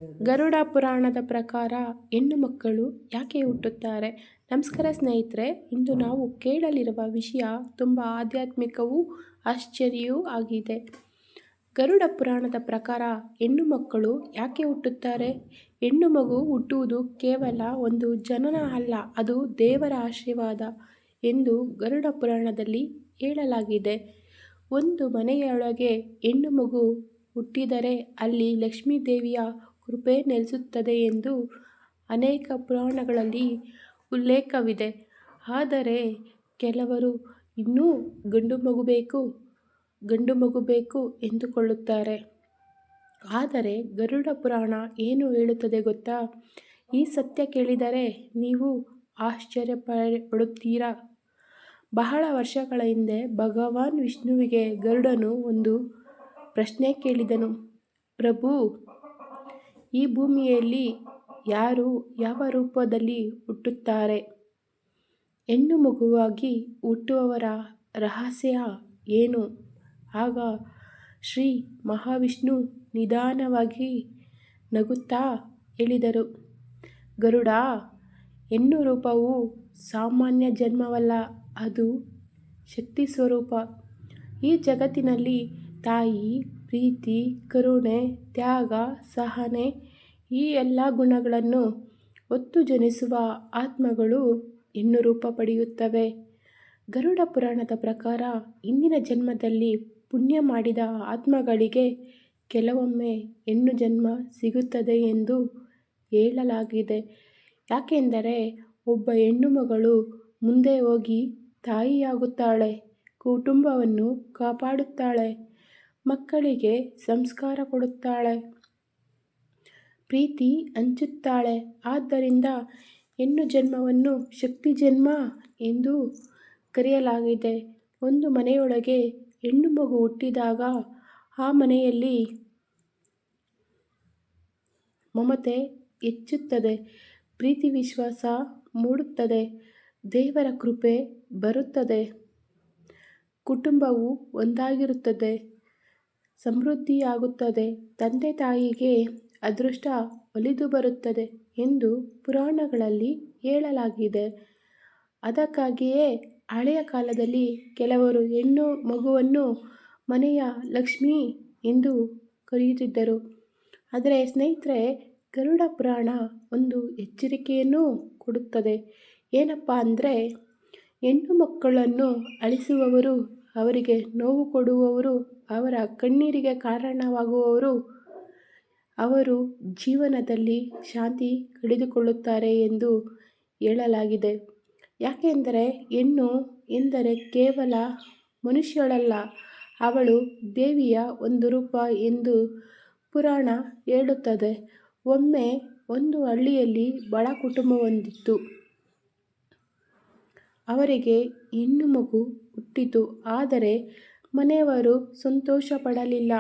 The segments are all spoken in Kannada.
ಗರುಡ ಪುರಾಣದ ಪ್ರಕಾರ ಹೆಣ್ಣು ಮಕ್ಕಳು ಯಾಕೆ ಹುಟ್ಟುತ್ತಾರೆ? ನಮಸ್ಕಾರ ಸ್ನೇಹಿತರೆ, ಇಂದು ನಾವು ಕೇಳಲಿರುವ ವಿಷಯ ತುಂಬ ಆಧ್ಯಾತ್ಮಿಕವೂ ಆಶ್ಚರ್ಯವೂ ಆಗಿದೆ. ಗರುಡ ಪುರಾಣದ ಪ್ರಕಾರ ಹೆಣ್ಣು ಮಕ್ಕಳು ಯಾಕೆ ಹುಟ್ಟುತ್ತಾರೆ? ಹೆಣ್ಣು ಮಗು ಹುಟ್ಟುವುದು ಕೇವಲ ಒಂದು ಜನನ ಅಲ್ಲ, ಅದು ದೇವರ ಆಶೀರ್ವಾದ ಎಂದು ಗರುಡ ಪುರಾಣದಲ್ಲಿ ಹೇಳಲಾಗಿದೆ. ಒಂದು ಮನೆಯೊಳಗೆ ಹೆಣ್ಣು ಮಗು ಹುಟ್ಟಿದರೆ ಅಲ್ಲಿ ಲಕ್ಷ್ಮೀ ದೇವಿಯ ಕೃಪೆ ನೆಲೆಸುತ್ತದೆ ಎಂದು ಅನೇಕ ಪುರಾಣಗಳಲ್ಲಿ ಉಲ್ಲೇಖವಿದೆ. ಆದರೆ ಕೆಲವರು ಇನ್ನೂ ಗಂಡು ಮಗು ಬೇಕು ಎಂದುಕೊಳ್ಳುತ್ತಾರೆ. ಆದರೆ ಗರುಡ ಪುರಾಣ ಏನು ಹೇಳುತ್ತದೆ ಗೊತ್ತಾ? ಈ ಸತ್ಯ ಕೇಳಿದರೆ ನೀವು ಆಶ್ಚರ್ಯಪಡುತ್ತೀರಾ. ಬಹಳ ವರ್ಷಗಳ ಹಿಂದೆ ಭಗವಾನ್ ವಿಷ್ಣುವಿಗೆ ಗರುಡನು ಒಂದು ಪ್ರಶ್ನೆ ಕೇಳಿದನು. ಪ್ರಭು, ಈ ಭೂಮಿಯಲ್ಲಿ ಯಾರು ಯಾವ ರೂಪದಲ್ಲಿ ಹುಟ್ಟುತ್ತಾರೆ? ಹೆಣ್ಣು ಮಗುವಾಗಿ ಹುಟ್ಟುವವರ ರಹಸ್ಯ ಏನು? ಆಗ ಶ್ರೀ ಮಹಾವಿಷ್ಣು ನಿಧಾನವಾಗಿ ನಗುತ್ತಾ ಹೇಳಿದರು, ಗರುಡ, ಹೆಣ್ಣು ರೂಪವು ಸಾಮಾನ್ಯ ಜನ್ಮವಲ್ಲ, ಅದು ಶಕ್ತಿ ಸ್ವರೂಪ. ಈ ಜಗತ್ತಿನಲ್ಲಿ ತಾಯಿ, ಪ್ರೀತಿ, ಕರುಣೆ, ತ್ಯಾಗ, ಸಹನೆ ಈ ಎಲ್ಲ ಗುಣಗಳನ್ನು ಹೊತ್ತು ಜನಿಸುವ ಆತ್ಮಗಳು ಹೆಣ್ಣು ರೂಪ ಪಡೆಯುತ್ತವೆ. ಗರುಡ ಪುರಾಣದ ಪ್ರಕಾರ ಹಿಂದಿನ ಜನ್ಮದಲ್ಲಿ ಪುಣ್ಯ ಮಾಡಿದ ಆತ್ಮಗಳಿಗೆ ಕೆಲವೊಮ್ಮೆ ಹೆಣ್ಣು ಜನ್ಮ ಸಿಗುತ್ತದೆ ಎಂದು ಹೇಳಲಾಗಿದೆ. ಯಾಕೆಂದರೆ ಒಬ್ಬ ಹೆಣ್ಣು ಮಗಳು ಮುಂದೆ ಹೋಗಿ ತಾಯಿಯಾಗುತ್ತಾಳೆ, ಕುಟುಂಬವನ್ನು ಕಾಪಾಡುತ್ತಾಳೆ, ಮಕ್ಕಳಿಗೆ ಸಂಸ್ಕಾರ ಕೊಡುತ್ತಾಳೆ, ಪ್ರೀತಿ ಹಂಚುತ್ತಾಳೆ. ಆದ್ದರಿಂದ ಹೆಣ್ಣು ಜನ್ಮವನ್ನು ಶಕ್ತಿ ಜನ್ಮ ಎಂದು ಕರೆಯಲಾಗಿದೆ. ಒಂದು ಮನೆಯೊಳಗೆ ಹೆಣ್ಣು ಮಗು ಹುಟ್ಟಿದಾಗ ಆ ಮನೆಯಲ್ಲಿ ಮಮತೆ ಹೆಚ್ಚುತ್ತದೆ, ಪ್ರೀತಿ ವಿಶ್ವಾಸ ಮೂಡುತ್ತದೆ, ದೇವರ ಕೃಪೆ ಬರುತ್ತದೆ, ಕುಟುಂಬವು ಒಂದಾಗಿರುತ್ತದೆ, ಸಮೃದ್ಧಿಯಾಗುತ್ತದೆ, ತಂದೆ ತಾಯಿಗೆ ಅದೃಷ್ಟ ಒಲಿದು ಬರುತ್ತದೆ ಎಂದು ಪುರಾಣಗಳಲ್ಲಿ ಹೇಳಲಾಗಿದೆ. ಅದಕ್ಕಾಗಿಯೇ ಹಳೆಯ ಕಾಲದಲ್ಲಿ ಕೆಲವರು ಹೆಣ್ಣು ಮಗುವನ್ನು ಮನೆಯ ಲಕ್ಷ್ಮಿ ಎಂದು ಕರೆಯುತ್ತಿದ್ದರು. ಆದರೆ ಸ್ನೇಹಿತರೆ, ಗರುಡ ಪುರಾಣ ಒಂದು ಎಚ್ಚರಿಕೆಯನ್ನು ಕೊಡುತ್ತದೆ. ಏನಪ್ಪ ಅಂದರೆ, ಹೆಣ್ಣು ಮಕ್ಕಳನ್ನು ಅಳಿಸುವವರು, ಅವರಿಗೆ ನೋವು ಕೊಡುವವರು, ಅವರ ಕಣ್ಣೀರಿಗೆ ಕಾರಣವಾಗುವವರು, ಅವರು ಜೀವನದಲ್ಲಿ ಶಾಂತಿ ಕಳೆದುಕೊಳ್ಳುತ್ತಾರೆ ಎಂದು ಹೇಳಲಾಗಿದೆ. ಯಾಕೆಂದರೆ ಹೆಣ್ಣು ಎಂದರೆ ಕೇವಲ ಮನುಷ್ಯಳಲ್ಲ, ಅವಳು ದೇವಿಯ ಒಂದು ರೂಪ ಎಂದು ಪುರಾಣ ಹೇಳುತ್ತದೆ. ಒಮ್ಮೆ ಒಂದು ಹಳ್ಳಿಯಲ್ಲಿ ಬಡ ಕುಟುಂಬವೊಂದಿತ್ತು. ಅವರಿಗೆ ಹೆಣ್ಣು ಮಗು ಹುಟ್ಟಿತು. ಆದರೆ ಮನೆಯವರು ಸಂತೋಷ ಪಡಲಿಲ್ಲ.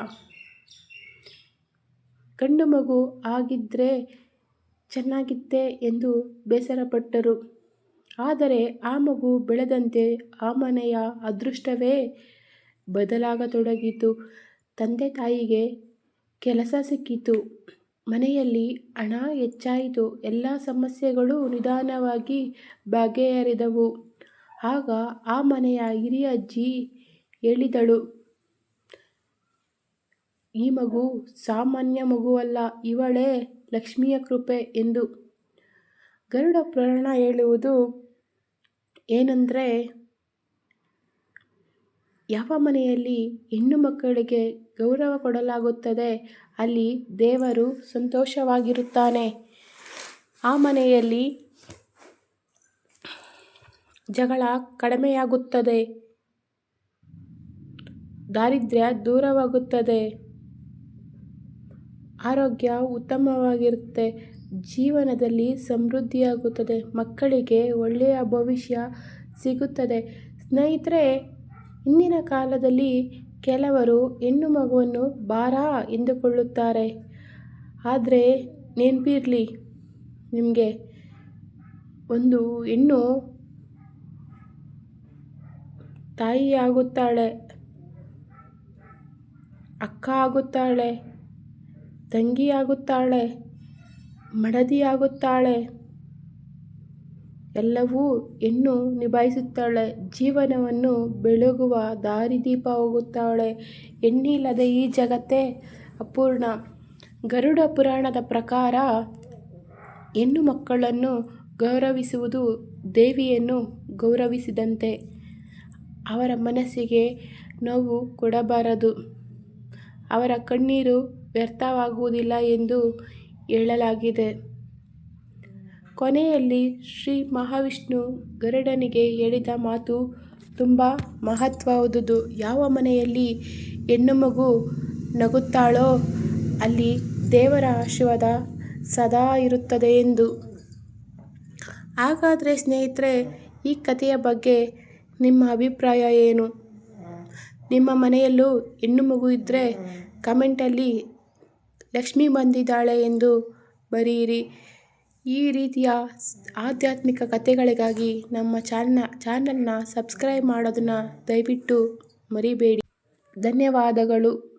ಗಂಡು ಮಗು ಆಗಿದ್ದರೆ ಚೆನ್ನಾಗಿತ್ತೆ ಎಂದು ಬೇಸರಪಟ್ಟರು. ಆದರೆ ಆ ಮಗು ಬೆಳೆದಂತೆ ಆ ಮನೆಯ ಅದೃಷ್ಟವೇ ಬದಲಾಗತೊಡಗಿತು. ತಂದೆ ತಾಯಿಗೆ ಕೆಲಸ ಸಿಕ್ಕಿತು, ಮನೆಯಲ್ಲಿ ಹಣ ಹೆಚ್ಚಾಯಿತು, ಎಲ್ಲ ಸಮಸ್ಯೆಗಳು ನಿಧಾನವಾಗಿ ಬಗೆಹರಿದವು. ಆಗ ಆ ಮನೆಯ ಹಿರಿಯ ಅಜ್ಜಿ ಹೇಳಿದಳು, ಈ ಮಗು ಸಾಮಾನ್ಯ ಮಗುವಲ್ಲ, ಇವಳೇ ಲಕ್ಷ್ಮಿಯ ಕೃಪೆ ಎಂದು. ಗರುಡ ಪುರಾಣ ಹೇಳುವುದು ಏನೆಂದರೆ, ಯಾವ ಮನೆಯಲ್ಲಿ ಹೆಣ್ಣು ಮಕ್ಕಳಿಗೆ ಗೌರವ ಕೊಡಲಾಗುತ್ತದೆ ಅಲ್ಲಿ ದೇವರು ಸಂತೋಷವಾಗಿರುತ್ತಾನೆ. ಆ ಮನೆಯಲ್ಲಿ ಜಗಳ ಕಡಿಮೆಯಾಗುತ್ತದೆ, ದಾರಿದ್ರ್ಯ ದೂರವಾಗುತ್ತದೆ, ಆರೋಗ್ಯ ಉತ್ತಮವಾಗಿರುತ್ತೆ, ಜೀವನದಲ್ಲಿ ಸಮೃದ್ಧಿಯಾಗುತ್ತದೆ, ಮಕ್ಕಳಿಗೆ ಒಳ್ಳೆಯ ಭವಿಷ್ಯ ಸಿಗುತ್ತದೆ. ಸ್ನೇಹಿತರೆ, ಇಂದಿನ ಕಾಲದಲ್ಲಿ ಕೆಲವರು ಹೆಣ್ಣು ಮಗುವನ್ನು ಭಾರ ಎಂದುಕೊಳ್ಳುತ್ತಾರೆ. ಆದರೆ ನೆನಪಿರಲಿ ನಿಮಗೆ, ಒಂದು ಹೆಣ್ಣು ತಾಯಿಯಾಗುತ್ತಾಳೆ, ಅಕ್ಕ ಆಗುತ್ತಾಳೆ, ತಂಗಿ ಆಗುತ್ತಾಳೆ, ಮಡದಿಯಾಗುತ್ತಾಳೆ. ಎಲ್ಲವೂ ಹೆಣ್ಣು ನಿಭಾಯಿಸುತ್ತಾಳೆ. ಜೀವನವನ್ನು ಬೆಳಗುವ ದಾರಿದೀಪವಾಗುತ್ತಾಳೆ. ಹೆಣ್ಣಿಲ್ಲದ ಈ ಜಗತ್ತೇ ಅಪೂರ್ಣ. ಗರುಡ ಪುರಾಣದ ಪ್ರಕಾರ ಹೆಣ್ಣು ಮಕ್ಕಳನ್ನು ಗೌರವಿಸುವುದು ದೇವಿಯನ್ನು ಗೌರವಿಸಿದಂತೆ. ಅವರ ಮನಸ್ಸಿಗೆ ನೋವು ಕೊಡಬಾರದು. ಅವರ ಕಣ್ಣೀರು ವ್ಯರ್ಥವಾಗುವುದಿಲ್ಲ ಎಂದು ಹೇಳಲಾಗಿದೆ. ಕೊನೆಯಲ್ಲಿ ಶ್ರೀ ಮಹಾವಿಷ್ಣು ಗರುಡನಿಗೆ ಹೇಳಿದ ಮಾತು ತುಂಬ ಮಹತ್ವವಾದುದು. ಯಾವ ಮನೆಯಲ್ಲಿ ಹೆಣ್ಣು ಮಗು ನಗುತ್ತಾಳೋ ಅಲ್ಲಿ ದೇವರ ಆಶೀರ್ವಾದ ಸದಾ ಇರುತ್ತದೆ ಎಂದು. ಹಾಗಾದರೆ ಸ್ನೇಹಿತರೆ, ಈ ಕಥೆಯ ಬಗ್ಗೆ ನಿಮ್ಮ ಅಭಿಪ್ರಾಯ ಏನು? ನಿಮ್ಮ ಮನೆಯಲ್ಲೂ ಹೆಣ್ಣು ಮಗು ಇದ್ದರೆ ಕಮೆಂಟಲ್ಲಿ ಲಕ್ಷ್ಮಿ ಬಂದಿದ್ದಾಳೆ ಎಂದು ಬರೆಯಿರಿ. ಈ ರೀತಿಯ ಆಧ್ಯಾತ್ಮಿಕ ಕಥೆಗಳಿಗಾಗಿ ನಮ್ಮ ಚಾನಲ್ನ ಸಬ್ಸ್ಕ್ರೈಬ್ ಮಾಡೋದನ್ನು ದಯವಿಟ್ಟು ಮರಿಬೇಡಿ. ಧನ್ಯವಾದಗಳು.